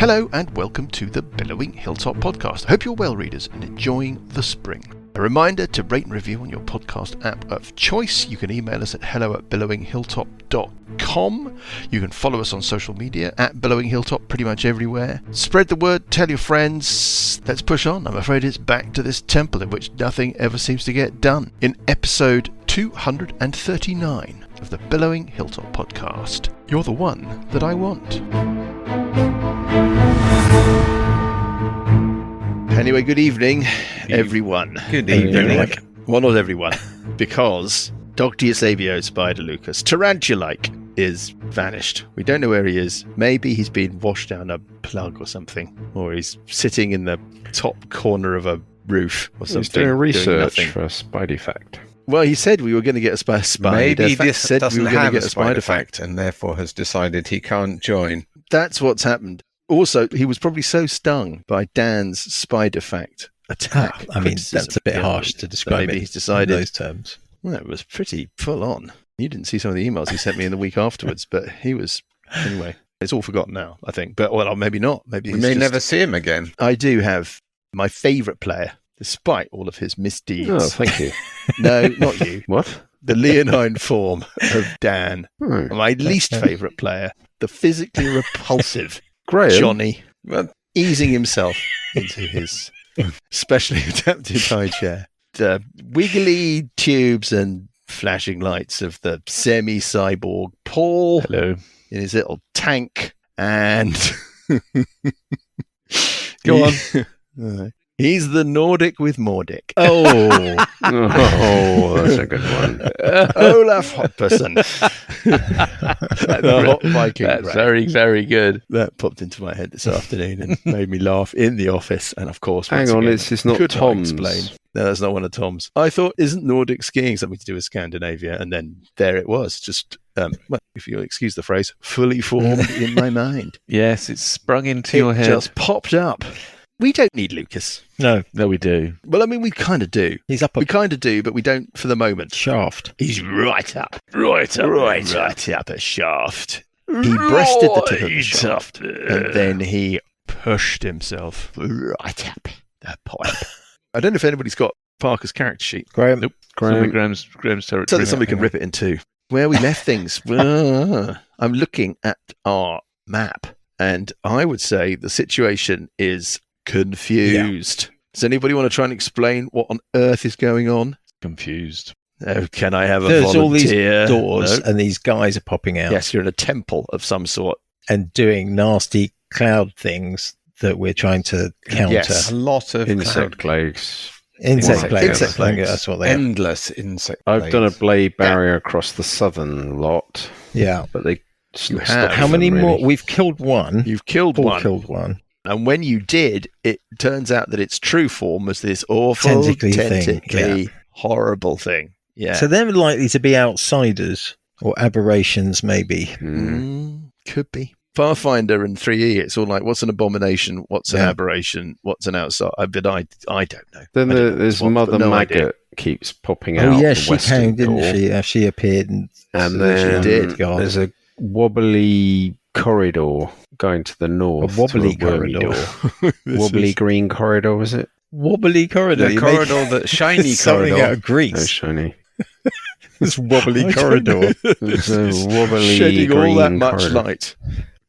Hello and welcome to the Billowing Hilltop podcast. I hope you're well, readers, and enjoying the spring. A reminder to rate and review on your podcast app of choice. You can email us at hello@billowinghilltop.com. You can follow us on social media at Billowing Hilltop pretty much everywhere. Spread the word, tell your friends. Let's push on. I'm afraid it's back to this temple in which nothing ever seems to get done. In episode 239 of the Billowing Hilltop podcast, you're the one that I want. Anyway, good evening, everyone. Good evening. Well, not everyone, because Dr. Eusebio Spider Lucas, Tarantula-like, is vanished. We don't know where he is. Maybe he's been washed down a plug or something, or he's sitting in the top corner of a roof or something. He's doing research nothing. for a Spidey fact. Well, he said we were going to get a spider. Maybe this said doesn't we were going have to a get a spider fact. fact and therefore has decided he can't join. That's what's happened. Also, he was probably so stung by Dan's spider fact attack. I mean, that's a bit harsh to describe maybe it he's decided in those terms. Well, it was pretty full on. You didn't see some of the emails he sent me in the week afterwards, but he was anyway. It's all forgotten now, I think. But well, maybe not. Maybe We may never see him again. I do have my favourite player, despite all of his misdeeds. Oh, thank you. No, not you. What? The leonine form of Dan. Oh, My least favourite player, the physically repulsive Graham. Johnny, Well, easing himself into his specially adapted high chair. The wiggly tubes and flashing lights of the semi-cyborg Paul Hello. in his little tank, and Go on. He's the Nordic with Mordic. Oh, Oh, that's a good one. Olaf Hopperson. The hot Viking That's Grey. very, very good. That popped into my head this afternoon and made me laugh in the office. And of course, Hang once on, again, it's not could not Tom's. explain. No, that's not one of Tom's. I thought, isn't Nordic skiing something to do with Scandinavia? And then there it was, just, well, if you'll excuse the phrase, fully formed in my mind. Yes, it's sprung into your It head. just popped up. We don't need Lucas. no, No, we do. Well, I mean, we kind of do. he's up a We kind of do, but we don't for the moment. shaft. He's right up. Right up. Right up a shaft. He breasted the tip of the shaft, Right up. and then he pushed himself right up the pipe. I don't know if anybody's got Parker's character sheet, Graham, Nope. Graham. Graham's territory. so that somebody can rip it in two. Where we left things. I'm looking at our map, and I would say the situation is confused. Does anybody want to try and explain what on earth is going on? Confused. Oh, can I have a there's all these volunteer? doors, No? and these guys are popping out Yes, you're in a temple of some sort. and doing nasty cloud things that we're trying to counter. Yes. a lot of Insect plagues. Insect plagues. Insect I think plagues. that's what they are. endless insect I've done a plagues. blade barrier across the southern lot, Yeah. but they You stopped have. How them, many more? really. We've killed one. You've killed Paul one. killed one. And when you did, it turns out that its true form was this awful, Tentacly thing, tentacly, horrible thing. Yeah. So they're likely to be outsiders or aberrations, maybe. Could be. Pathfinder and 3E, it's all like, what's an abomination? What's an Yeah. aberration? What's an outside? But I don't know. Then I don't know there's what, Mother but no Maggot idea. keeps popping out. Oh, yeah, the she western came, didn't door. she? She appeared and And then She did. God. there's a wobbly corridor going to the north. A wobbly to wormy corridor. door. This Wobbly is- green corridor, was it? wobbly corridor. The You corridor, made that shiny something corridor. out of Oh, Greece. shiny. This wobbly I don't corridor. know. There's a wobbly Shedding green all that much corridor. light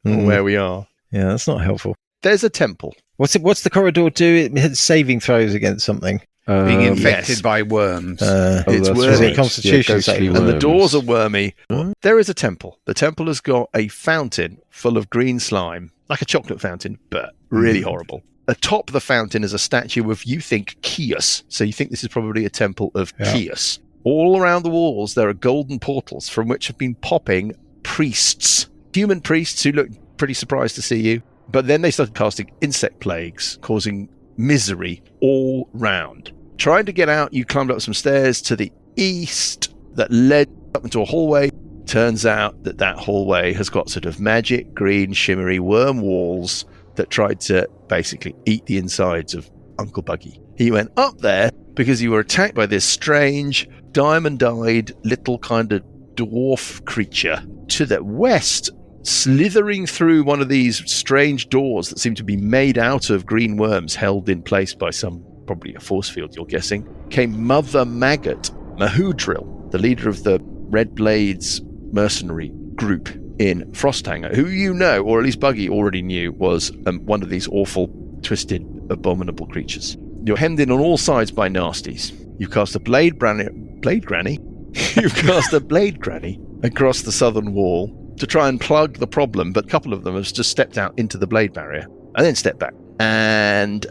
on Mm. where we are. Yeah, that's not helpful. There's a temple. What's the corridor do? It had saving throws against something. Being Um, infected yes. by worms. Uh, Oh, It's that's wormy. Is it right. Constitution ghostly saving? And the worms. doors are wormy. There is a temple. The temple has got a fountain full of green slime, like a chocolate fountain, but really horrible. Atop the fountain is a statue of, you think, Kios. So you think this is probably a temple of Yeah. Kios. All around the walls, there are golden portals from which have been popping priests. Human priests who look pretty surprised to see you. But then they started casting insect plagues, causing misery all round. Trying to get out, you climbed up some stairs to the east that led up into a hallway. Turns out that that hallway has got sort of magic, green, shimmery worm walls that tried to basically eat the insides of Uncle Buggy. He went up there because you were attacked by this strange, diamond-eyed, little kind of dwarf creature. To the west slithering through one of these strange doors that seem to be made out of green worms held in place by probably a force field, you're guessing, came Mother Maggot Mahudril, the leader of the Red Blades mercenary group in Frosthanger, who you know, or at least Buggy already knew, was one of these awful, twisted, abominable creatures. You're hemmed in on all sides by nasties. You've cast a Blade Granny? You've cast a Blade Granny across the southern wall to try and plug the problem, but a couple of them have just stepped out into the blade barrier and then stepped back. And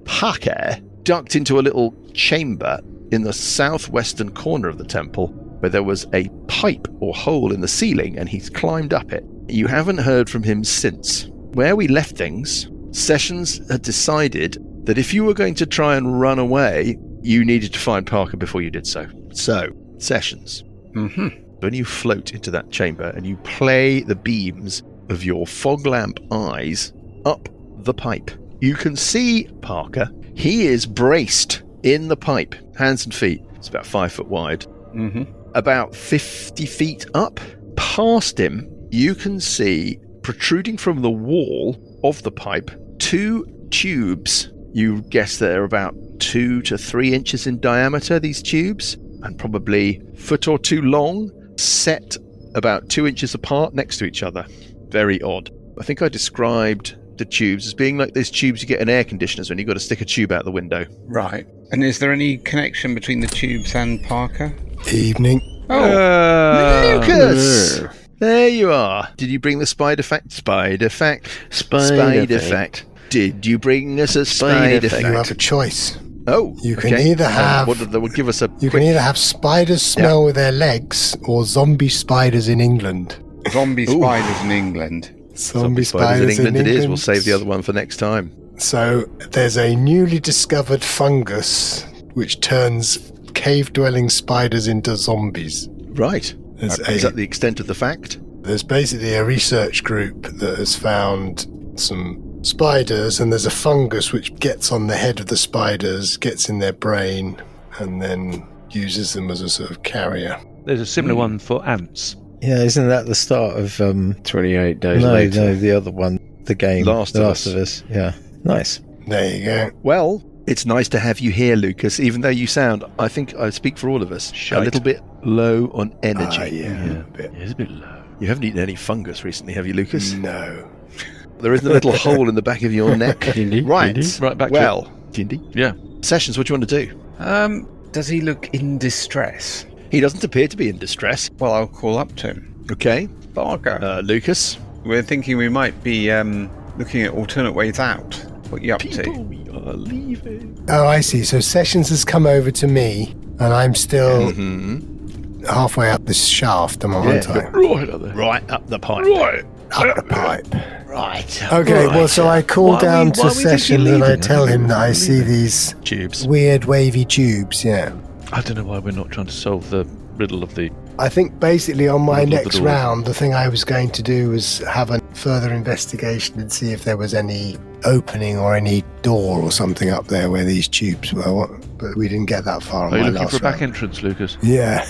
Parker ducked into a little chamber in the southwestern corner of the temple where there was a pipe or hole in the ceiling, and he's climbed up it. You haven't heard from him since. Where we left things, Sessions had decided that if you were going to try and run away, you needed to find Parker before you did so. So, Sessions, when you float into that chamber and you play the beams of your fog lamp eyes up the pipe, you can see Parker. He is braced in the pipe, hands and feet. It's about 5 foot wide. About 50 feet up. Past him, you can see, protruding from the wall of the pipe, 2 tubes. You guess they're about 2 to 3 inches in diameter, these tubes, and probably a foot or 2 long, set about 2 inches apart next to each other. Very odd. I think I described the tubes as being like those tubes you get in air conditioners when you've got to stick a tube out the window. Right. And is there any connection between the tubes and Parker? Evening. Lucas! There you are. Did you bring the spider fact? Spider fact. Spider fact. Did you bring us a spider fact? You have a choice. Oh, You can either have that would give us a. you can either have spiders smell with their legs or zombie spiders in England. Zombie spiders in England. Zombie spiders in England. It is. We'll save the other one for next time. So there's a newly discovered fungus which turns cave-dwelling spiders into zombies. Right. Is that the extent of the fact? There's basically a research group that has found some spiders, and there's a fungus which gets on the head of the spiders, gets in their brain, and then uses them as a sort of carrier. There's a similar one for ants. Yeah, isn't that the start of 28 days later. No, the other one, the game, Last of of Us. Yeah, nice. There you go. Well, it's nice to have you here, Lucas, even though you sound, I think I speak for all of us, a little bit low on energy. A bit. It's a bit low. You haven't eaten any fungus recently, have you, Lucas? No. There isn't a little hole in the back of your neck. Right. Right, back Well, Jindy. Yeah. Sessions, what do you want to do? Does he look in distress? He doesn't appear to be in distress. Well, I'll call up to him. Okay. Parker. Lucas. We're thinking we might be looking at alternate ways out. What are you up to? We are leaving. Oh, I see. So Sessions has come over to me, and I'm still halfway up this shaft, aren't I? Right up there. Right up the pipe. Right. Up the pipe. Right. Okay, well, so I call Why down we to think you're Sessions and I leaving? tell him that I see these Tubes. weird wavy tubes, yeah. I don't know why we're not trying to solve the riddle of the... I think basically on my Middle of the next door. round, the thing I was going to do was have a further investigation and see if there was any opening or any door or something up there where these tubes were. But we didn't get that far on Are you my looking last for a back round. entrance, Lucas? Yeah.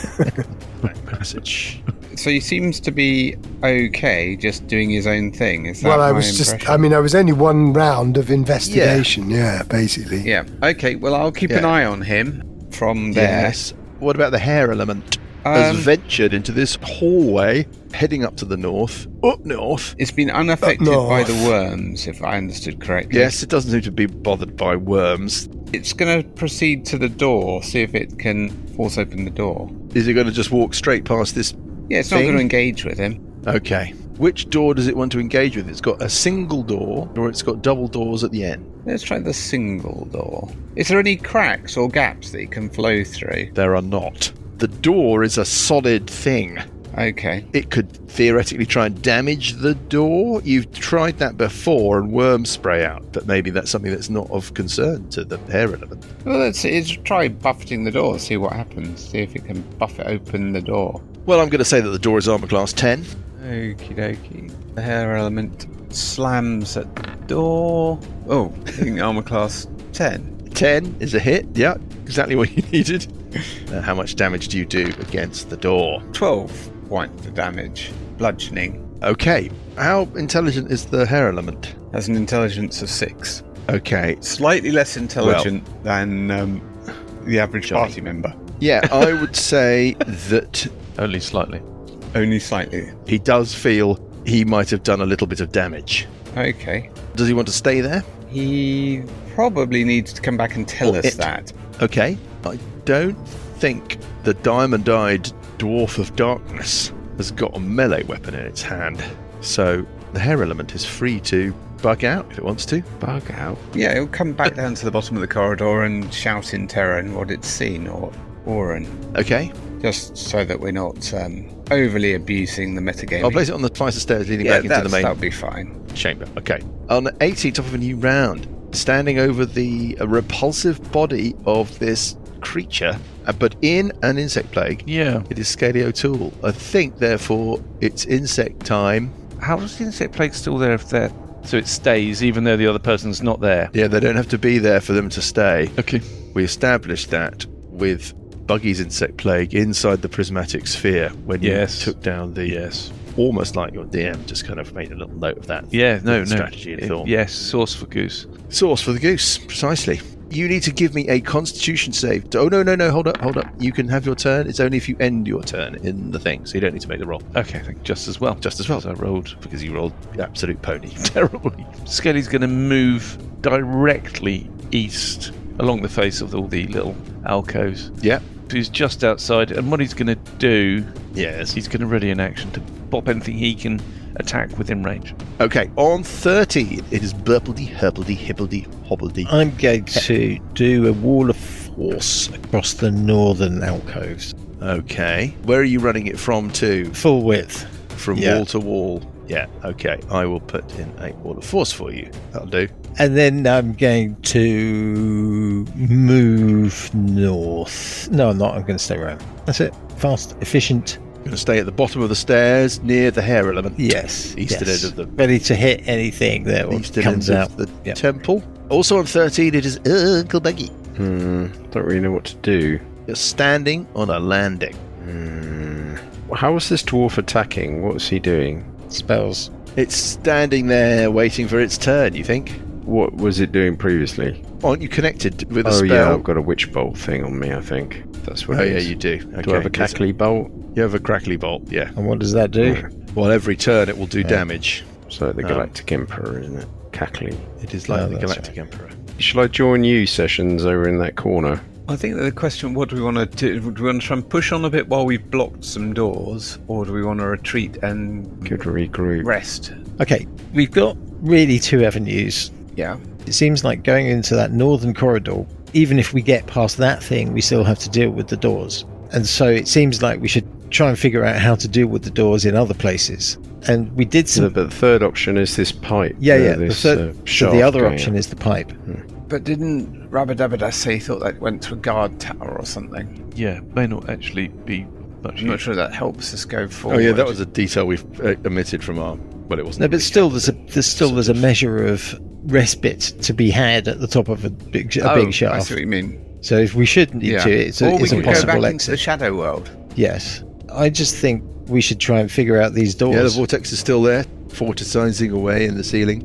Passage. So he seems to be okay, just doing his own thing. Is that Well, I my was just, impression? I was only one round of investigation, yeah basically. Yeah. Okay. Well, I'll keep an Yeah. eye on him from there. Yes. What about the hair element? Has Um, ventured into this hallway, heading up to the north, up north. It's been unaffected Up by north. the worms, if I understood correctly. Yes, it doesn't seem to be bothered by worms. It's going to proceed to the door, see if it can force open the door. Is it going to just walk straight past this? Yeah, it's not Thing? going to engage with him. Okay. Which door does it want to engage with? It's got a single door, or it's got double doors at the end? Let's try the single door. Is there any cracks or gaps that it can flow through? There are not. The door is a solid thing. Okay. It could theoretically try and damage the door. You've tried that before and worms spray out, but maybe that's something that's not of concern to the hair element. Well, let's try buffeting the door, see what happens. See if it can buff it open the door. Well, I'm going to say that the door is armor class 10. Okie dokie. The hair element slams at the door. Oh, I think armor class 10. 10 is a hit. Yeah, exactly what you needed. How much damage do you do against the door? 12 points of damage. Bludgeoning. Okay. How intelligent is the hair element? Has an intelligence of 6. Okay. Slightly less intelligent than the average Johnny. party member. Yeah, I would say that Only slightly. Only slightly. he does feel he might have done a little bit of damage. Okay. Does he want to stay there? He probably needs to come back and tell Or us it. that. Okay. I don't think the diamond-eyed dwarf of darkness has got a melee weapon in its hand. So the hair element is free to bug out if it wants to. Bug out. Yeah, it'll come back down to the bottom of the corridor and shout in terror and what it's seen or Oren. Okay. Just so that we're not overly abusing the metagaming. I'll place it on the flight of stairs leading back into the main that'll be fine. chamber. Okay. On 18, top of a new round, standing over the repulsive body of this creature, but in an insect plague, Yeah. it is Scaly O'Toole. I think, therefore, it's insect time. How is the insect plague still there if they're... So it stays even though the other person's not there? Yeah, they don't have to be there for them to stay. Okay. We established that with Buggy's insect plague inside the prismatic sphere when Yes. you took down the... Yes. Almost like your DM just kind of made a little note of that. Yeah, no. Strategy and thought. Yes, sauce for goose. Sauce for the goose, precisely. You need to give me a constitution save. Oh, no, hold up. You can have your turn. It's only if you end your turn in the thing, so you don't need to make the roll. Okay, I think just as well. Just as well. As I rolled. Because you rolled absolute pony terribly. Skelly's going to move directly east along the face of all the little alcoves. Yeah. He's just outside, and what he's going to do, Yes. he's going to ready an action to pop anything he can attack within range. Okay, on 13, it is burpledy, herpledy, hippledy, hobbledy. I'm going to do a wall of force across the northern alcoves. Okay. Where are you running it from to? Full width. From Yeah. wall to wall. Yeah, okay. I will put in a wall of force for you. That'll do. And then I'm going to move north. No, I'm not. I'm going to stay around. That's it. Fast, efficient. Going to stay at the bottom of the stairs near the hair element. Yes. Eastern yes. end of the Ready to hit anything that eastern comes end out. of the Yep. temple. Also on 13, it is Uncle Buggy. Don't really know what to do. You're standing on a landing. How was this dwarf attacking? What was he doing? Spells. It's standing there waiting for its turn, you think? What was it doing previously? Aren't you connected with a Oh spell? yeah, I've got a witch bolt thing on me, I think. That's what Oh, it yeah, is. you do. Okay. Do I have a cackly bolt? You have a crackly bolt, yeah. And what does that do? Well, every turn it will do Yeah. damage. So the Galactic Emperor, isn't it? Cackly. It is like Oh, the that's Galactic Emperor. Shall I join you sessions over in that corner? I think that the question, what do we want to do? Do we want to try and push on a bit while we've blocked some doors, or do we want to retreat and Good regroup. rest? Okay, we've got really two avenues. Yeah. It seems like going into that northern corridor, even if we get past that thing, we still have to deal with the doors. And so it seems like we should try and figure out how to deal with the doors in other places. And we did some... But the third option is this pipe. Yeah. This, So shaft the other going option up. is the pipe. But didn't Rabadabada say he thought that went to a guard tower or something? Yeah, may not actually be much I'm not use. sure that helps us go forward. Oh, yeah, that was a detail we've omitted from our... Well, it wasn't. No, but still, there's a measure of respite to be had at the top of a big I shaft. see what you mean. So if we should need to, it's or a, we it's a could go back possible into the exit. shadow world. Yes, I just think we should try and figure out these doors. Yeah, the vortex is still there, forticizing away in the ceiling.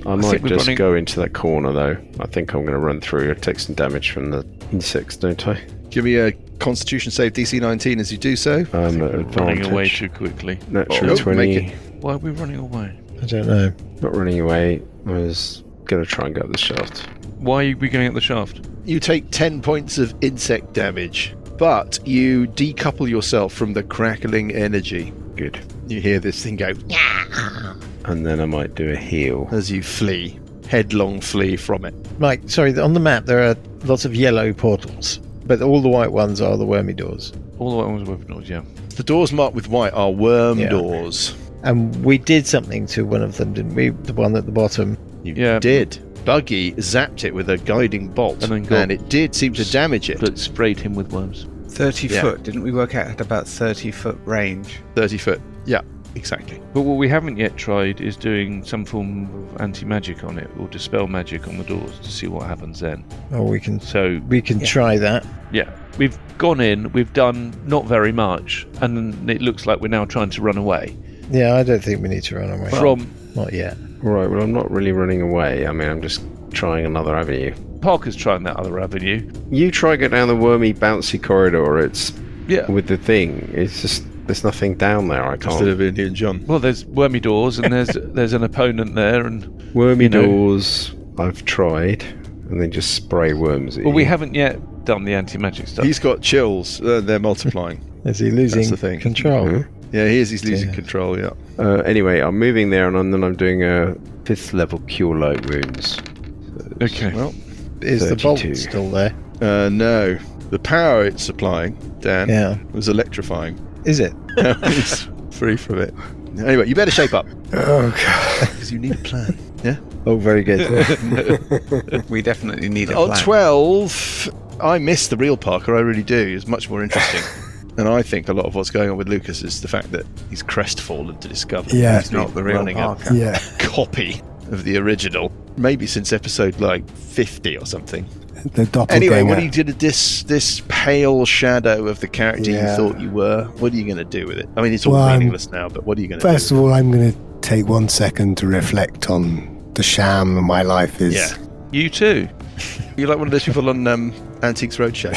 I think might we're just running- go into that corner though. I think I'm going to run through. I take some damage from the insects, don't I? Give me a Constitution save DC 19 as you do so. I'm at Running away advantage. too quickly. Natural Oh, 20. make it. Why are we running away? I don't know. Not running away. I was going to try and go up the shaft. Why are we going up the shaft? You take 10 points of insect damage, but you decouple yourself from the crackling energy. Good. You hear this thing go And then I might do a heal. as you flee, headlong flee from it. Mike, sorry, on the map there are lots of yellow portals, but all the white ones are the wormy doors. All the way on with noise, yeah. The doors marked with white are worm Yeah. doors. And we did something to one of them, didn't we? The one at the bottom. You Yeah. did. Buggy zapped it with a guiding bolt, And then got- it did seem to damage it. But sprayed him with worms. 30 Yeah. foot. Didn't we work out at about 30 foot range? 30 foot. Yeah, exactly. But what we haven't yet tried is doing some form of anti-magic on it, or dispel magic on the doors to see what happens then. Oh, we can So, try that. yeah, we've gone in, we've done not very much, and then it looks like we're now trying to run away. Yeah, I don't think we need to run away. From Not yet. Right, well, I'm not really running away. I mean, I'm just trying another avenue. Parker's trying that other avenue. You try go down the wormy, bouncy corridor. It's Yeah. with the thing. It's just there's nothing down there. I Instead can't. of Indian John. Well, there's wormy doors, and there's an opponent there, and Wormy you know. doors. I've tried, and they just spray worms at well, we you. haven't yet done the anti-magic stuff. He's got chills. They're multiplying. Is he losing That's the thing. control? Mhm. Yeah, he is. He's losing Yeah. control, yeah. Anyway, I'm moving there, and then I'm doing a 5th level cure light wounds. Okay. Well, Is the bolt 32. still there? no. The power it's supplying, Dan, Yeah. was electrifying. Is it? Now he's free from it. Anyway, you better shape up, Oh, God. because you need a plan. Yeah? Oh, very good. We definitely need a On plan. 12, I miss the real Parker, I really do. It's much more interesting. And I think a lot of what's going on with Lucas is the fact that he's crestfallen to discover Yeah. he's not the real running Parker. Yeah. a copy of the original. Maybe since episode like 50 or something. The doppelganger. Anyway, what are you going to this pale shadow of the character Yeah. you thought you were? What are you going to do with it? I mean, it's all Well, meaningless now, but what are you going to First do? of all, I'm going to take 1 second to reflect on the sham my life is. Yeah. You too. You're like one of those people on Antiques Roadshow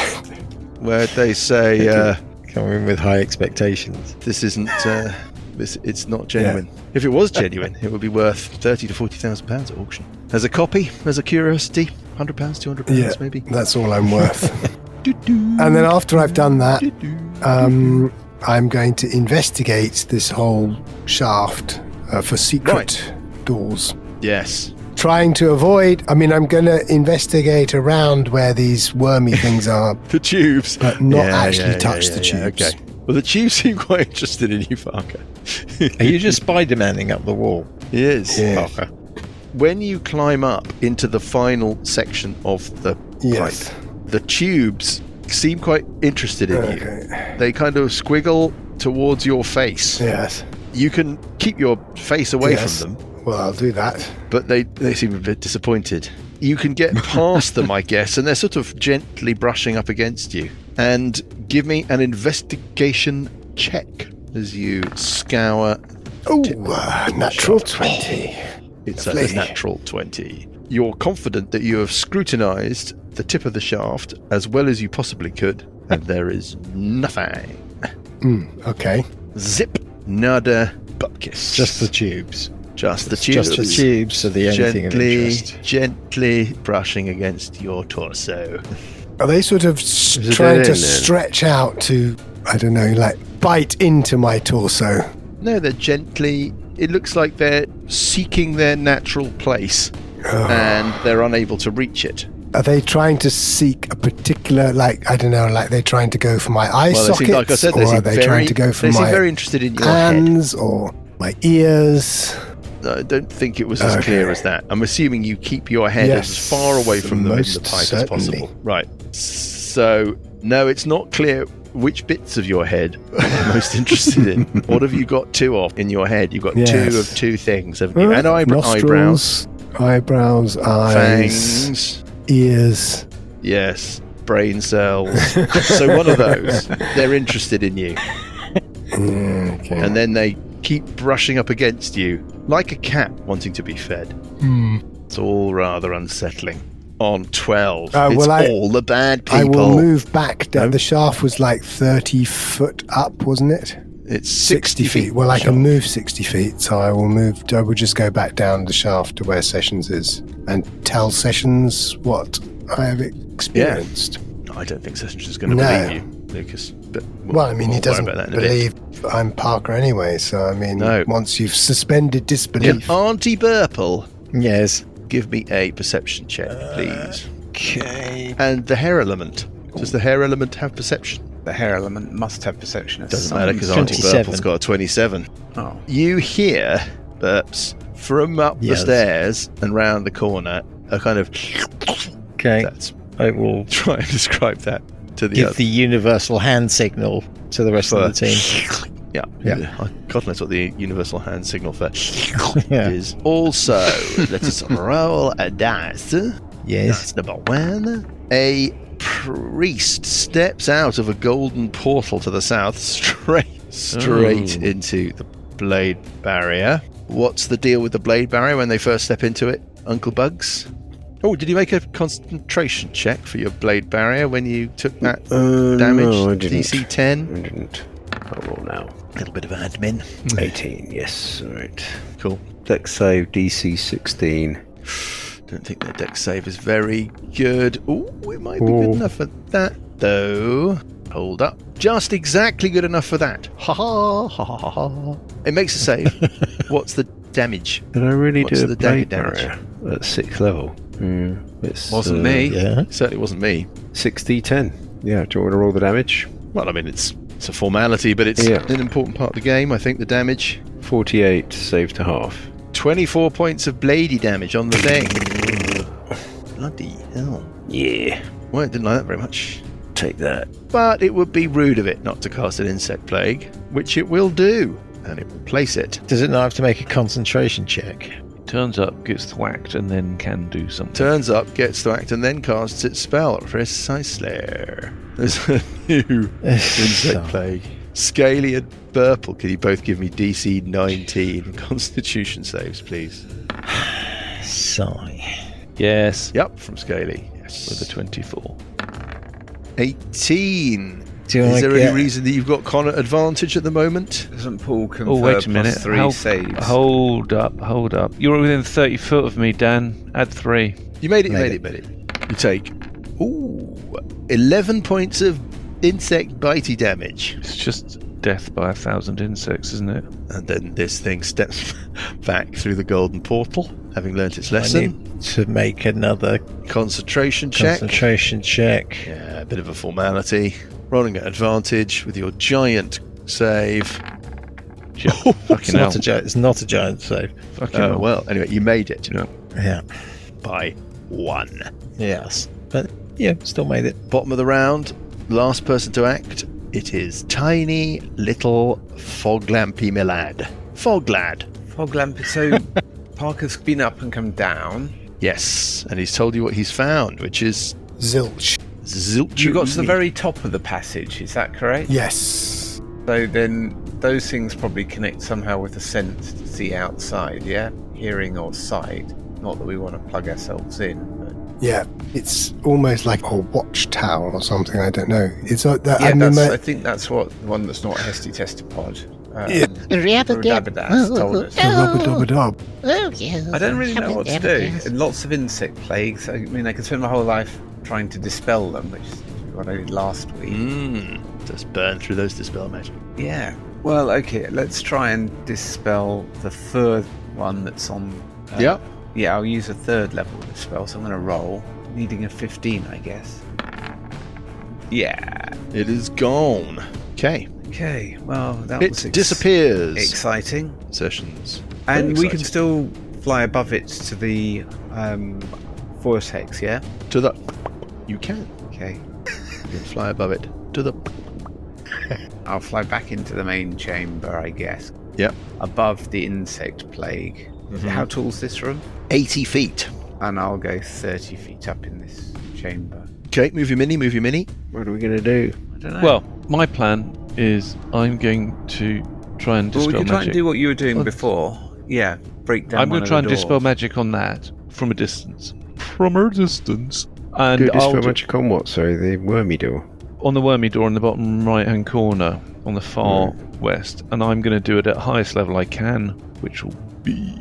where they say, Come in with high expectations. this isn't, it's not genuine. If it was genuine, it would be worth £30,000 to £40,000 at auction. As a copy, as a curiosity, £100, £200 Yeah, maybe. that's all I'm worth. And then after I've done that, I'm going to investigate this whole shaft for secret doors. Yes. Trying to avoid, I'm going to investigate around where these wormy things are, The tubes. but not actually touch the tubes. Okay. Well, the tubes seem quite interested in you, Parker. Are you just Spider-Manning up the wall, He is. Yeah. Parker? When you climb up into the final section of the Yes. pipe, the tubes seem quite interested in you. Okay. They kind of squiggle towards your face. Yes. You can keep your face away Yes. from them, Well, I'll do that. but they seem a bit disappointed. You can get past them, I guess, and they're sort of gently brushing up against you. And give me an investigation check as you scour. Oh, natural 20. It's a Lovely. natural 20. You're confident that you have scrutinized the tip of the shaft as well as you possibly could, and there is nothing. Okay. Zip, nada, bupkis. Just the tubes. Just the tubes. Just the tubes are the only thing of interest. Gently brushing against your torso. Are they sort of it trying dead to end then? stretch out to, I don't know, like bite into my torso? No, they're gently. It looks like they're seeking their natural place, Oh. and they're unable to reach it. Are they trying to seek a particular, like, I don't know, like they're trying to go for my eye Well, they sockets? seem, like I said, or are they trying to go for they seem my very interested in your head. hands or my ears? I don't think it was as Okay. clear as that. I'm assuming you keep your head Yes, as far away from them in the most pipe as certainly. possible. Right. So, no, it's not clear which bits of your head you're most interested in. What have you got two of in your head? You've got Yes. two of two things, haven't you? And eyebrows, Nostrils, eyebrows, eyes, fangs, ears. yes, brain cells. So one of those, they're interested in you. Okay. And then they keep brushing up against you like a cat wanting to be fed. It's all rather unsettling. On 12, it's well, all the bad people. I will move back down. No. The shaft was like 30 foot up, wasn't it? It's 60 feet. Well, I can move 60 feet, so I will move. I will just go back down the shaft to where Sessions is and tell Sessions what I have experienced. I don't think Sessions is going to No. believe you, Lucas. But Well, I mean, he we'll worry doesn't about that in a bit. believe I'm Parker anyway, so I mean, No. once you've suspended disbelief. Auntie Burple, Yes. give me a perception check, please. Okay. And the hair element. Does the hair element have perception? The hair element must have perception. of Doesn't some matter because sort. Auntie 27. Burple's got a 27. Oh. You hear burps from up the Yes. stairs and round the corner. A kind of. Okay. That's I will try and describe that to the give other. the universal hand signal to the rest of the team. Yeah. Yeah. God knows what the universal hand signal for Yeah. is. Also, let us roll a dice. Yes. That's number one. A priest steps out of a golden portal to the south, straight into the blade barrier. What's the deal with the blade barrier when they first step into it, Uncle Bugs? Oh, did you make a concentration check for your blade barrier when you took that damage? No, I didn't. DC 10? I didn't. I'll roll now. A little bit of admin. 18, yes. All right. Cool. Dex save, DC 16. Don't think their dex save is very good. Oh, it might be good enough for that, though. Hold up. Just exactly good enough for that. Ha ha ha ha ha. It makes a save. What's the damage? Did I really What's do the a blade damage? barrier at 6th level? It's, Wasn't me. Yeah. It certainly wasn't me. 6d10. Yeah, do you want to roll the damage? Well, I mean, it's a formality, but it's Yeah. an important part of the game. I think the damage. 48, save to half. 24 points of bladey damage on the thing. Bloody hell. Yeah, Well, I didn't like that very much. take that. But it would be rude of it not to cast an insect plague, which it will do, and it will place it. Does it not have to make a concentration check? Turns up, gets thwacked, and then can do something. Turns up, gets to act, and then casts its spell. Precisely. There's a new insect plague. Scaly and Burple, can you both give me DC 19 Constitution saves, please? Sigh. Yes, Yep, from Scaly. Yes. with a 24. 18. Do you Is want there to any get... reason that you've got Connor advantage at the moment? Doesn't Paul confer Oh, wait a minute. +3 saves? Hold up. You're within 30 foot of me, Dan. Add 3. You made it, Made made it. You take 11 points of insect bitey damage. It's just death by 1,000 insects, isn't it? And then this thing steps back through the golden portal, having learnt its I lesson. need to make another Concentration check. concentration check. Yeah, a bit of a formality. Rolling at advantage with your giant save. Fucking hell. It's not a giant save. Fucking hell. Well, anyway, you made it Yeah. Yeah. by 1. Yes. But yeah, still made it. Bottom of the round, last person to act. It is tiny little Foglampy Milad. Foglad. Foglamp. So Parker's been up and come down. Yes, and he's told you what he's found, which is Zilch. zilch. You got to the very top of the passage, is that correct? Yes. So then those things probably connect somehow with the sense to see outside, yeah? Hearing or sight. Not that we want to plug ourselves in, but Yeah, it's almost like a watchtower or something. I don't know. It's like that. yeah, I mean, I think that's what the one that's not Hesty Testapod. Yeah. Rabbadass told us. Rub-a-dub-a-dub. Oh, yes. I don't really know what to do. And lots of insect plagues. I mean, I could spend my whole life trying to dispel them, which is what I did last week. Just burn through those dispel magic. Yeah. Well, okay, let's try and dispel the third one that's on... Yep. Yeah, I'll use a third level dispel, so I'm going to roll. Needing a 15, I guess. Yeah. It is gone. Okay. Okay, well, that It was disappears. exciting. Sessions. And Very we can exciting. still fly above it to the vortex, yeah? To the... You can. Okay. You can fly above it. To the... I'll fly back into the main chamber, I guess. Yep. Above the insect plague. How tall's this room? 80 feet. And I'll go 30 feet up in this chamber. Okay, move your mini, move your mini. What are we going to do? I don't know. Well, my plan is I'm going to try and well, dispel we can try magic. and do what you were doing Well, before. Yeah, break down I'm one going to of try the and dispel doors. magic on that from a distance. From a distance. And Do I'll dispel do- magic on what? Sorry, the wormy door. on the wormy door in the bottom right-hand corner on the far west, and I'm going to do it at highest level I can, which will be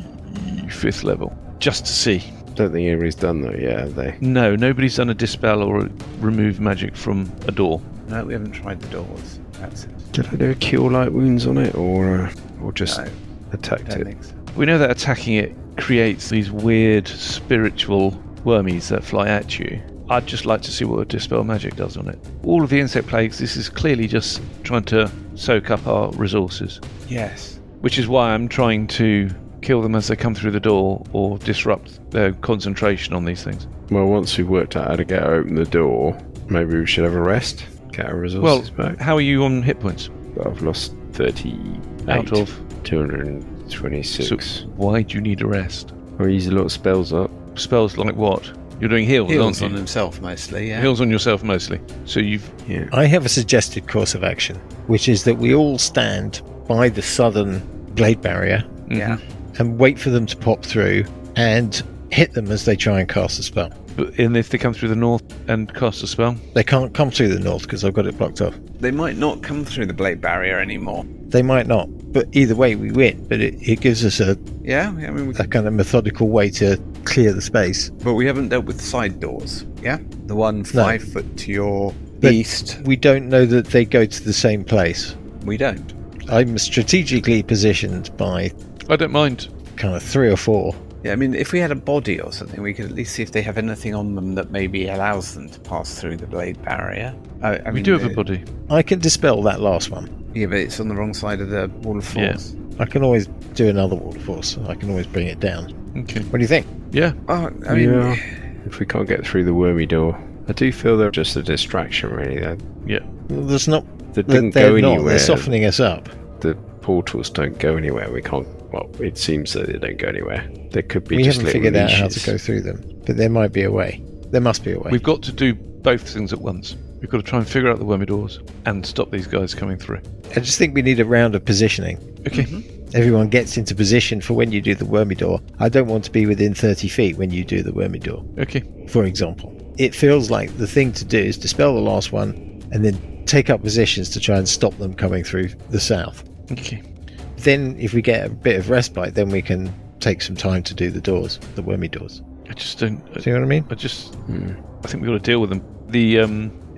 5th level, just to see. Don't think anybody's done that yet, have they? No, nobody's done a dispel or remove magic from a door. No, we haven't tried the doors. That's it. Did I do a cure light wounds on it, or just No, attacked don't it? think so. We know that attacking it creates these weird spiritual wormies that fly at you. I'd just like to see what a dispel magic does on it. All of the insect plagues, this is clearly just trying to soak up our resources, Yes. which is why I'm trying to kill them as they come through the door or disrupt their concentration on these things. Well, once we've worked out how to get open the door, maybe we should have a rest, get our resources back. How are you on hit points? But I've lost 38 Out of 226. So why do you need a rest? I use a lot of spells up. Spells like what? You're doing heals, Heals on aren't you? himself mostly, yeah. Heals on yourself mostly. So you've Yeah. I have a suggested course of action, which is that we all stand by the southern blade barrier Yeah. and wait for them to pop through and hit them as they try and cast a spell. And if they come through the north and cast a spell, They can't come through the north because I've got it blocked off. They might not come through the blade barrier anymore. They might not, but either way we win. But it gives us a Yeah, I mean, a kind of methodical way to clear the space. but we haven't dealt with side doors. Yeah, the one 5 foot to your But east. we don't know that they go to the same place. We don't. I'm strategically positioned by I don't mind. kind of 3 or 4. Yeah, I mean, if we had a body or something, we could at least see if they have anything on them that maybe allows them to pass through the blade barrier. I We mean, do have a body. I can dispel that last one. Yeah, but it's on the wrong side of the wall of Yeah. force. I can always do another wall of force. I can always bring it down. Okay. What do you think? Yeah. Oh, I mean, Yeah. If we can't get through the wormy door, I do feel they're just a distraction, really. Yeah. Well, there's not. They They're didn't go not. anywhere. They're softening us up. The portals don't go anywhere. We can't. Well, it seems that they don't go anywhere. There could be We just haven't little figured out how to niches. go through them, but there might be a way. There must be a way. We've got to do both things at once. We've got to try and figure out the wormy doors and stop these guys coming through. I just think we need a round of positioning. Okay. Everyone gets into position for when you do the wormy door. I don't want to be within 30 feet when you do the wormy door, Okay. for example. It feels like the thing to do is dispel the last one and then take up positions to try and stop them coming through the south. Okay. Then if we get a bit of respite, then we can take some time to do the doors, the wormy doors. I just don't. See what I mean? I think we've got to deal with them. The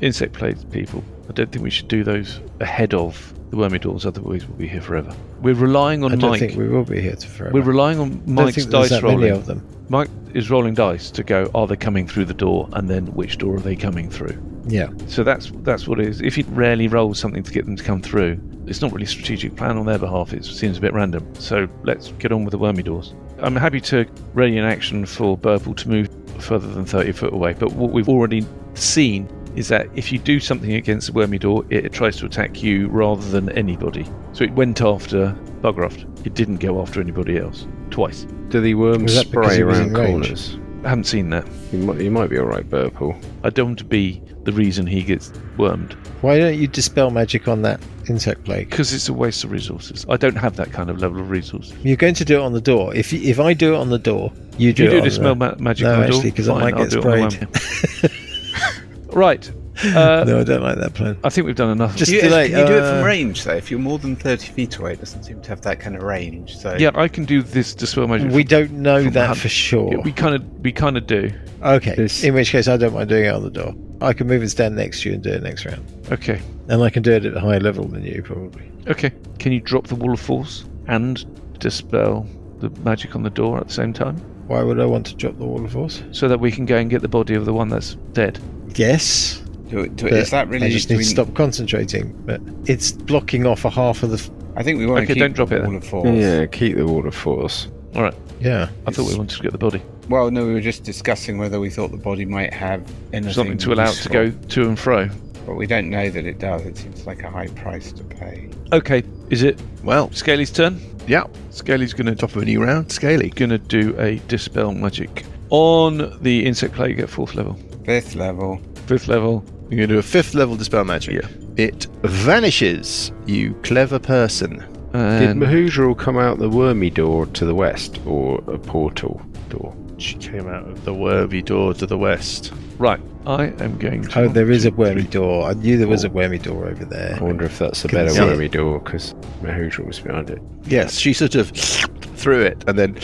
insect plague people, I don't think we should do those ahead of the wormy doors, otherwise we'll be here forever. We're relying on I don't Mike. think we will be here to forever. We're relying on I don't Mike's think there's dice that many rolling. of them. Mike is rolling dice to go, are they coming through the door, and then which door are they coming through? Yeah. So that's what it is. If he rarely rolls something to get them to come through, it's not really a strategic plan on their behalf. It seems a bit random. So let's get on with the wormy doors. I'm happy to ready an action for Burple to move further than 30 foot away. But what we've already seen is that if you do something against the wormy door, it tries to attack you rather than anybody. So it went after Bugraft. It didn't go after anybody else. Twice. Do the worms Was that because spray he was around in range? corners? I haven't seen that. You might be alright, Burple. I don't want to be the reason he gets wormed. Why don't you dispel magic on that insect plague? Because it's a waste of resources. I don't have that kind of level of resources. You're going to do it on the door. If I do it on the door, you do You it do on dispel the... magic No, on the door? actually, 'cause I Fine, might I'll get do it on my sprayed. own. Right. No, I don't like that plan. I think we've done enough. Just can you delay, do it from range, though? If you're more than 30 feet away, it doesn't seem to have that kind of range. So Yeah, I can do this dispel magic. We don't know from that hand. for sure. Yeah, we kind of do. Okay, This- in which case I don't mind doing it on the door. I can move and stand next to you and do it next round. Okay. And I can do it at a higher level than you, probably. Okay. Can you drop the wall of force and dispel the magic on the door at the same time, Why would I want to drop the wall of force? so that we can go and get the body of the one that's dead? Yes. is that really? I just need to stop concentrating. But it's blocking off a half of the... I think we want Okay, to keep don't drop the it wall then. of force. Yeah, keep the wall of force. All right. Yeah. I thought we wanted to get the body. Well, no, we were just discussing whether we thought the body might have anything Something to allow it to go to and fro. But we don't know that it does. It seems like a high price to pay. Okay. Is it Well, Scaly's turn? yeah. Scaly's going to Top of a new round. Scaly. do a dispel magic on the insect plague at 4th level. 5th level. 5th level. You're going to do a 5th level dispel magic. Yeah. It vanishes, you clever person. Did And Mahudra come out the wormy door to the west, or a portal door? She came out of the wormy door to the west. right, I am going to. Oh, there is a wormy door. I knew there was a wormy door over there. I wonder if that's a Couldn't better see it. wormy door, because Mahudra was behind it. Yes, she sort of threw it and then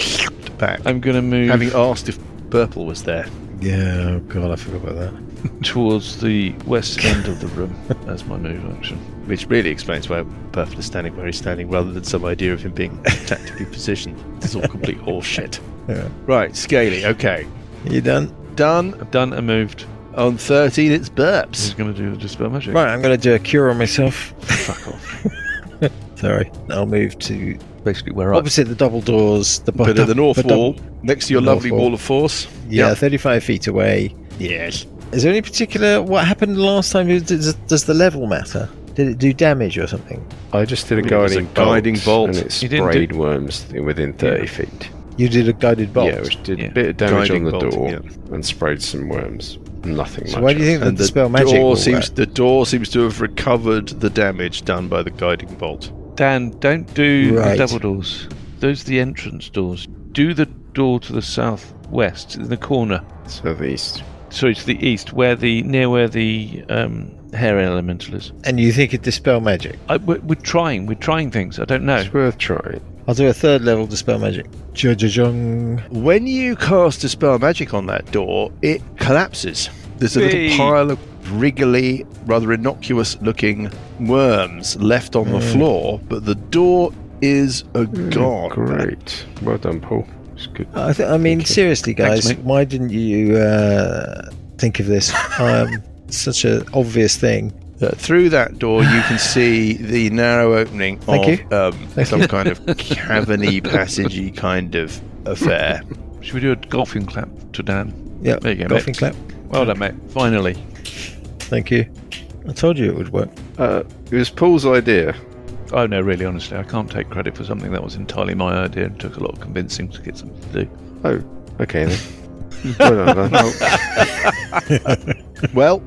back, I'm going to move having asked if Burple was there. Yeah, oh god, I forgot about that. towards the west end of the room as my move action. Which really explains why Burple is standing where he's standing, rather than some idea of him being tactically positioned. It's all complete horseshit. Yeah. Right, Scaly, okay. You done? Done. I've done and moved. On 13, it's I'm Burps. going to do the dispel magic. Right, I'm going to do a cure on myself. Fuck off. Sorry. I'll move to Basically, where I. opposite the double doors. The But at the north wall, next to your the lovely north wall. wall of force. Yeah, Yep. 35 feet away. Yes. Is there any particular... What happened last time? Does the level matter? Did it do damage or something? I just did a It was a guiding bolt, guiding bolt. and it You didn't do- sprayed worms within 30 feet. You did a guided bolt. Yeah, it did Yeah. a bit of damage Guiding on the bolt, door yeah. and sprayed some worms. Nothing So much. why do you think that And the the spell magic door will seems work? the door seems to have recovered the damage done by the guiding bolt. Dan, don't do Right. the double doors. Those are the entrance doors. Do the door to the southwest, in the corner. Southeast. Sorry, to the east, where the hair elemental is. And you think it dispel magic? We're trying things. I don't know. It's worth trying. I'll do a 3rd level dispel magic. Jung. When you cast Dispel Magic on that door, it collapses. There's a Hey. little pile of wriggly, rather innocuous-looking worms left on the floor, but the door is gone. Great. Well done, Paul. It's good. I mean, seriously, guys, Thanks, mate. why didn't you think of this? Such an obvious thing. Through that door, you can see the narrow opening Thank of you. some kind of cavern-y, passagey kind of affair. Should we do a golfing clap to Dan? Yeah, There you go, golfing mate. clap. Well done, mate. Finally. Thank you. I told you it would work. It was Paul's idea. Oh no, really, honestly, I can't take credit for something that was entirely my idea and took a lot of convincing to get something to do. Oh, okay then. Well done, Dan. Well,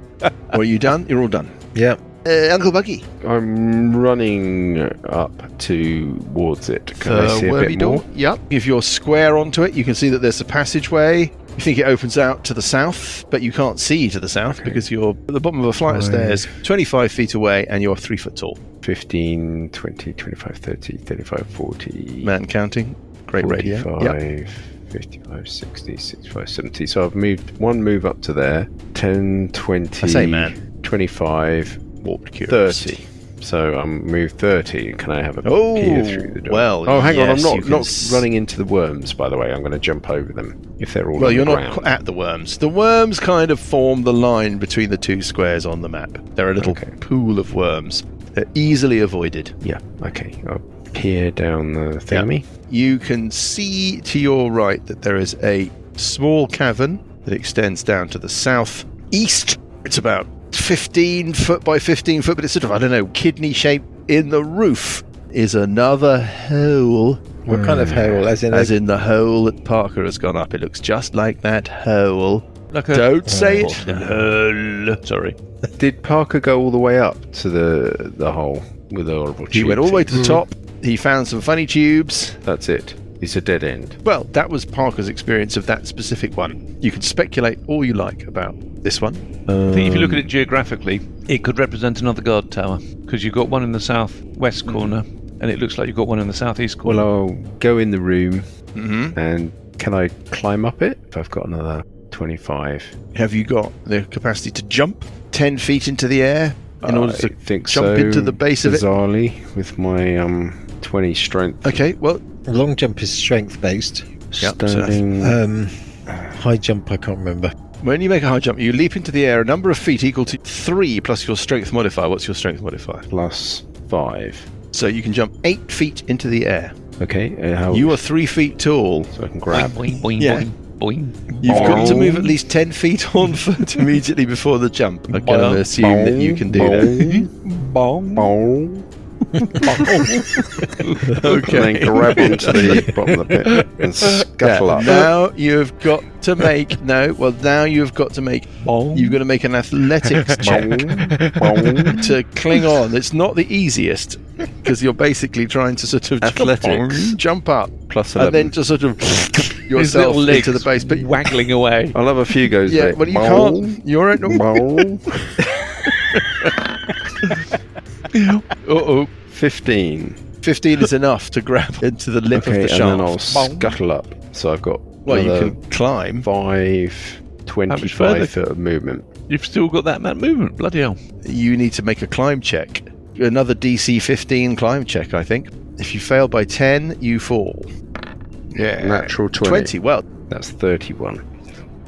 are you done? You're all done. Yeah. Uncle Buggy. I'm running up towards it. Can I see a wormy bit door. more? Yep. If you're square onto it, you can see that there's a passageway. You think it opens out to the south, but you can't see to the south because you're at the bottom of a flight of stairs, 25 feet away, and you're 3 foot tall. 15, 20, 25, 30, 35, 40, Man counting. Great radio. 45, Yep. 55, 60, 65, 70. So I've moved one move up to there. 10, 20, I say man. 25, Warped curious. 30. So I'm moved 30. Can I have a Oh, peer through the door? well, Oh, hang on. yes, I'm you can not running into the worms, by the way. I'm going to jump over them if they're all Well, on you're the not ground. at the worms. The worms kind of form the line between the two squares on the map. They're a little Okay. pool of worms. They're easily avoided. Yeah, okay. I'll peer down the thingy. You can see to your right that there is a small cavern that extends down to the south east. It's about 15 foot by 15 foot, but it's sort of, I don't know, kidney shaped. In the roof is another hole. What kind of hole? As in the hole that Parker has gone up. It looks just like that hole. Like a Don't say it. Hole. Sorry. Did Parker go all the way up to the hole with the horrible tube? He went all the way to the thing? top. He found some funny tubes. That's it. It's a dead end. Well, that was Parker's experience of that specific one. You can speculate all you like about this one. I think if you look at it geographically, it could represent another guard tower because you've got one in the southwest corner, and it looks like you've got one in the southeast corner. Well, I'll go in the room, Mm-hmm. and can I climb up it? If I've got another 25. Have you got the capacity to jump 10 feet into the air in order to think jump so, into the base of it? bizarrely, with my 20 strength. Okay, well, long jump is strength based. Yep, so Standing. High jump, I can't remember. when you make a high jump, you leap into the air a number of feet equal to 3 plus your strength modifier. What's your strength modifier? plus 5. So you can jump 8 feet into the air. Okay. How? You are 3 feet tall. So I can boing, grab. boing, boing, Yeah. boing, boing. You've got to Boing. move at least 10 feet on foot immediately before the jump. I'm going to assume that you can do that. Bong. Bong. Okay. And then grab onto the bottom of the pit and scuttle up. Now you've got to make now you've got to make you've got to make an athletics check Bong. to cling on. It's not the easiest because you're basically trying to sort of Athletics. jump up Plus and 11. then to sort of His yourself little legs into the base. But waggling away. I'll have a few goes. yeah, there. well you Bong. can't. You're at Bong. uh-oh. 15. 15 is enough to grab into the lip Okay, of the and then I'll shaft. scuttle up. So I've got Well, you another can climb. 25 further? foot of movement. You've still got that movement. Bloody hell. You need to make a climb check. Another DC 15 climb check, I think. If you fail by 10, you fall. Yeah. Natural 20. 20. Well, That's 31.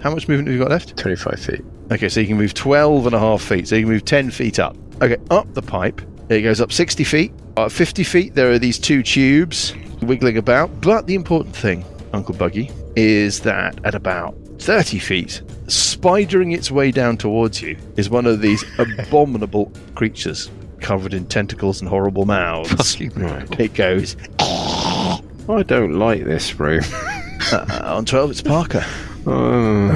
how much movement have you got left? 25 feet. Okay, so you can move 12 and a half feet. So you can move 10 feet up. Okay, up the pipe. It goes up 60 feet. At 50 feet, there are these 2 tubes wiggling about. But the important thing, Uncle Buggy, is that at about 30 feet, spidering its way down towards you, is one of these abominable creatures covered in tentacles and horrible mouths. Right. It goes, I don't like this room. on 12, it's Parker. Oh.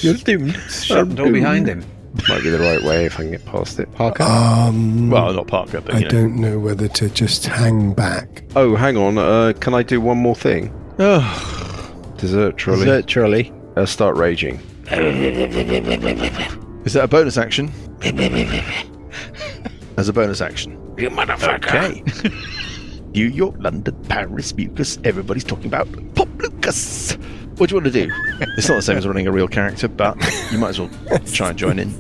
You're doomed. Shut the door behind him. Might be the right way if I can get past it. Parker? Well, not Parker, but I you know. don't know whether to just hang back. Oh, hang on. Can I do one more thing? Dessert trolley. Dessert trolley. Start raging. Is that a bonus action? As a bonus action. You motherfucker. Okay. New York, London, Paris, Mucus. Everybody's talking about Pop Lucas. What do you want to do? It's not the same as running a real character, but you might as well try and join in.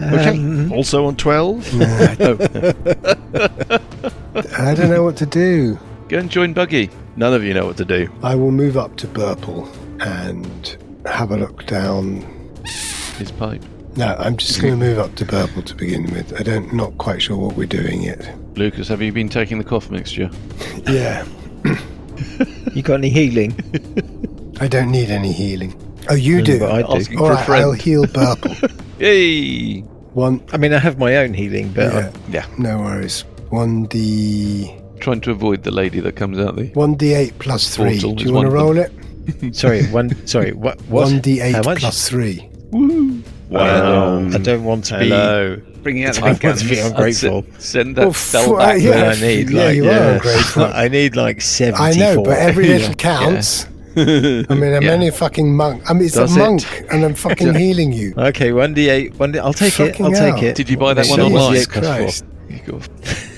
Okay. Also on 12. I don't know what to do. Go and join Buggy. None of you know what to do. I will move up to Burple and have a look down. His pipe. No, I'm just going to move up to Burple to begin with. Not quite sure what we're doing yet. Lucas, have you been taking the cough mixture? Yeah, You got any healing? I don't need any healing. Oh, you do? But I do. Asking All for a right, friend. I'll heal Burple. Hey! One. I mean, I have my own healing, but Yeah, no worries. 1d... Trying to avoid the lady that comes out the 1d8 plus 3. Portal Do is you one want to of roll it? what? 1d8 How much? plus 3. I don't want to be. Hello. Bringing out I the don't big want to be guns. ungrateful. Send that spell Well, back. yeah, I need yeah, like you are ungrateful. I need like 74. I know, but every little counts. I mean, I'm Yeah. only a fucking monk. I mean, it's Does a it? monk, and I'm fucking healing you. Okay, 1d8. I'll take it. Fucking I'll hell. take it. Did you buy that one Jesus online? Christ. You've got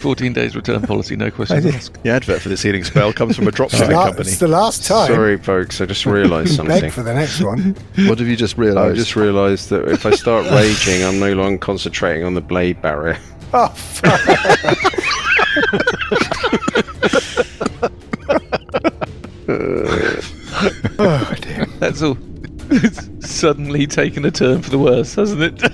14 days return policy, no questions asked. The advert for this healing spell comes from a dropshipping company. It's the last time. Sorry, folks. I just realised Beg something. for the next one. What have you just I realised? just realised that if I start raging, I'm no longer concentrating on the blade barrier. Oh, fuck. Oh, dear. That's all. It's suddenly taken a turn for the worse, hasn't it?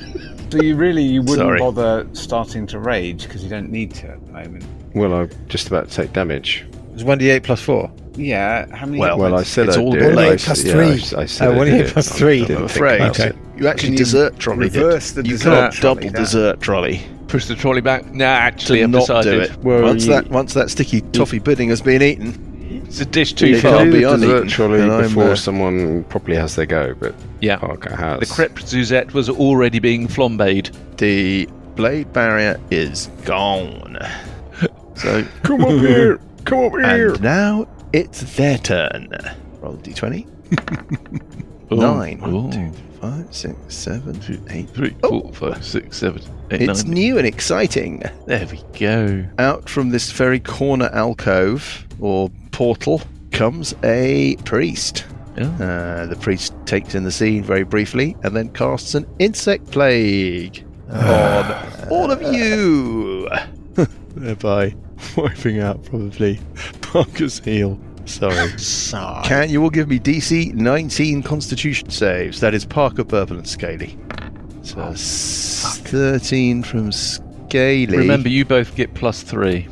So you wouldn't Sorry. bother starting to rage because you don't need to at the moment. Well, I'm just about to take damage. It's 1d8 plus 4. Yeah, how many? Well, Well, I said it's I'd all do too it. late. I Plus yeah, 3. I said Oh, I'd what do do you it. plus I 3? didn't I'm think afraid about it. you actually Can you desert trolley reverse the You desert can't trolley double down? desert trolley Push the trolley back. Nah, actually, to I've not decided. do it. Well, once that sticky toffee pudding has been eaten, It's a dish too You It far. can can't do be the uneaten, dessert trolley and I'm, before someone properly has their go, but Yeah. Parker has. The crepe Suzette was already being flambéed. the blade barrier is gone. So Come up here! Come up here! and now it's their turn. Roll d20. 9. Ooh. 1, 2, 5, 6, 7, 8. 3, 4, 5, 6, 7, 8, It's 9. new and exciting. There we go. Out from this very corner alcove or portal comes a priest. Yeah. The priest takes in the scene very briefly and then casts an insect plague on all of you, thereby wiping out probably Parker's heel. Sorry. Can you all give me DC 19 Constitution saves? That is Parker, Purple, and Scaly. So 13 from Scaly. Remember, you both get +3.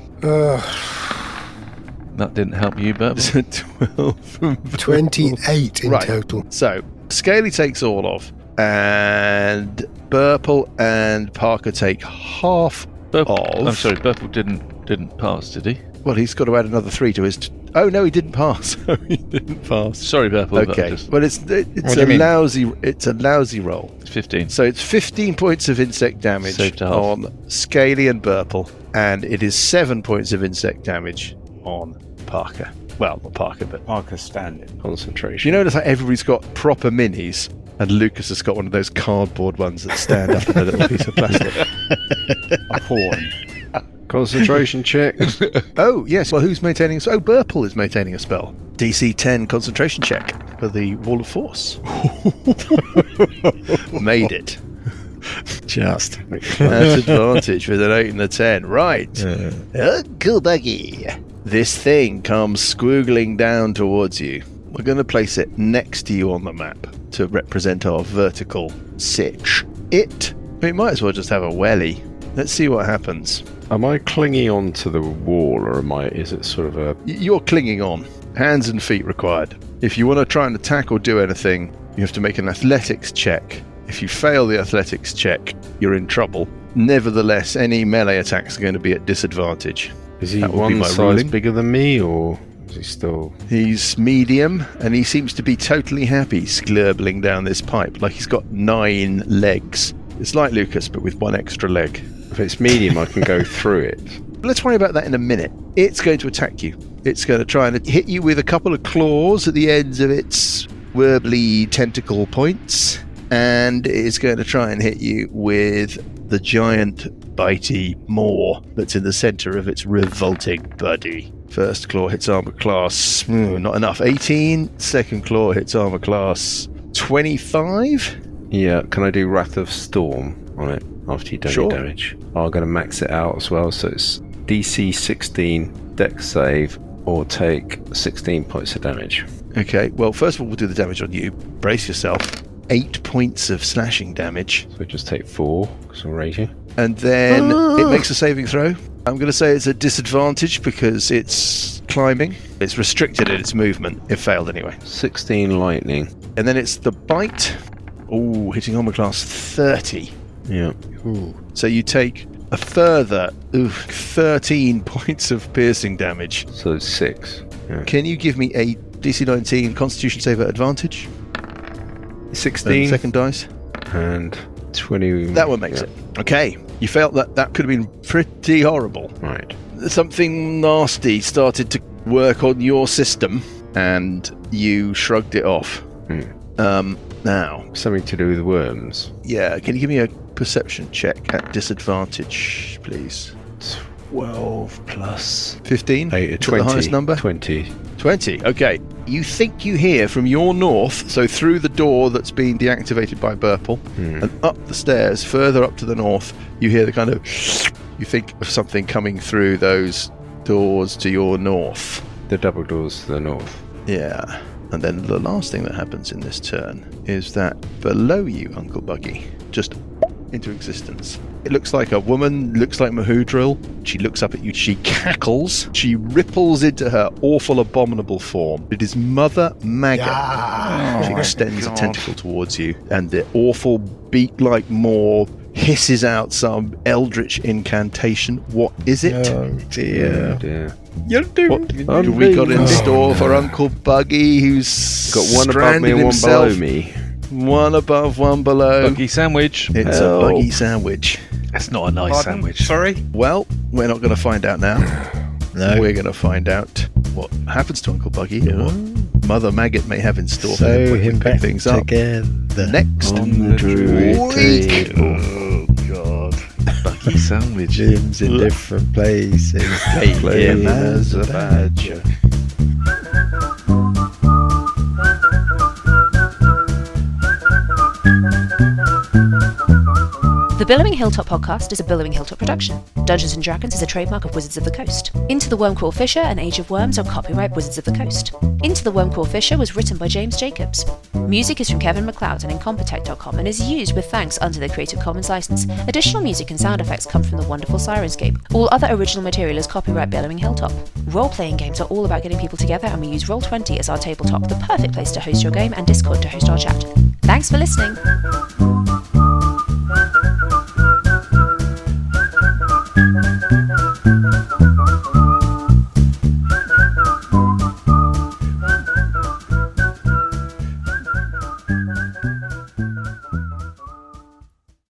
That didn't help you, but 12 from 28 in Right. total. So, Scaly takes all of, and Burple and Parker take half Burple, of. I'm sorry, Burple didn't pass, did he? Well, he's got to add another 3 to his. Oh no, he didn't pass. He didn't pass. Sorry, Burple. but Okay, just- but it's What do a you mean? lousy roll. It's 15. So it's 15 points of insect damage Saved half. on Scaly and Burple, and it is 7 points of insect damage on Parker. Well, not Parker, but Parker's standing. Concentration. you notice how everybody's got proper minis, and Lucas has got one of those cardboard ones that stand up in a little piece of plastic. A horn. Concentration check. Oh, yes. Well, who's maintaining a spell? Oh, Burple is maintaining a spell. DC 10 concentration check for the Wall of Force. Made it. Just. At advantage with an 8 and a 10. Right. Uncle Buggy. This thing comes squiggling down towards you. We're going to place it next to you on the map to represent our vertical sitch. We might as well just have a welly. Let's see what happens. Am I clinging onto the wall, or is it sort of a... You're clinging on. Hands and feet required. If you want to try and attack or do anything, you have to make an athletics check. If you fail the athletics check, you're in trouble. Nevertheless, any melee attacks are going to be at disadvantage. Is he That would be one my size ruling. bigger than me, or Is he still... He's medium, and he seems to be totally happy sklurbling down this pipe, like he's got 9 legs. It's like Lucas, but with 1 extra leg. If it's medium, I can go through it. Let's worry about that in a minute. It's going to attack you. It's going to try and hit you with a couple of claws at the ends of its warbly tentacle points, and it's going to try and hit you with the giant bitey maw that's in the centre of its revolting body. First claw hits armor class, not enough, 18. Second claw hits armor class, 25. Yeah, can I do Wrath of Storm on it after you've done Sure. your damage? I'm going to max it out as well, so it's DC 16, Dex save, or take 16 points of damage. Okay, well, first of all, we'll do the damage on you. Brace yourself. 8 points of slashing damage. So just take 4, because I'm raging. And then it makes a saving throw. I'm going to say it's a disadvantage because it's climbing. It's restricted in its movement. It failed anyway. 16 lightning. And then it's the bite. Ooh, hitting armor class 30. Yeah. Ooh. So you take a further 13 points of piercing damage. So it's 6. Yeah. Can you give me a DC 19 Constitution save at advantage? 16 Second dice. and 20. That one makes it. Okay. You felt that could have been pretty horrible. Right. Something nasty started to work on your system, and you shrugged it off. Now, Something to do with worms. yeah, can you give me a perception check at disadvantage, please? 12 plus 15? 8, Is that 20. the highest number? 20. 20. Okay. You think you hear from your north, so through the door that's been deactivated by Burple, and up the stairs, further up to the north, you hear the kind of... You think of something coming through those doors to your north. The double doors to the north. Yeah. And then the last thing that happens in this turn is that below you, Uncle Buggy, just into existence. It looks like a woman, looks like Mahudril. She looks up at you, she cackles, she ripples into her awful, abominable form. It is Mother Maggot. She extends a tentacle towards you, and the awful beak-like maw hisses out some eldritch incantation. What is it? Oh dear. Yeah. What do we got in store for Uncle Buggy, who's Got one above me stranded and one himself? below me. One above, one below. Buggy sandwich. It's Help. a buggy sandwich. That's not a nice sandwich. Sorry? Well, we're not going to find out now. No. We're going to find out what happens to Uncle Buggy and what Mother Maggot may have in store for Sew him when we him pick back things up together. next On the druid week. table. Oh, God. Buggy sandwich. Gyms in different places. Play him as a badger. The Billowing Hilltop podcast is a Billowing Hilltop production. Dungeons & Dragons is a trademark of Wizards of the Coast. Into the Wormcrawl Fisher and Age of Worms are copyright Wizards of the Coast. Into the Wormcrawl Fisher was written by James Jacobs. Music is from Kevin MacLeod and Incompetech.com and is used with thanks under the Creative Commons license. Additional music and sound effects come from the wonderful Sirenscape. All other original material is copyright Billowing Hilltop. Role-playing games are all about getting people together, and we use Roll20 as our tabletop, the perfect place to host your game, and Discord to host our chat. Thanks for listening!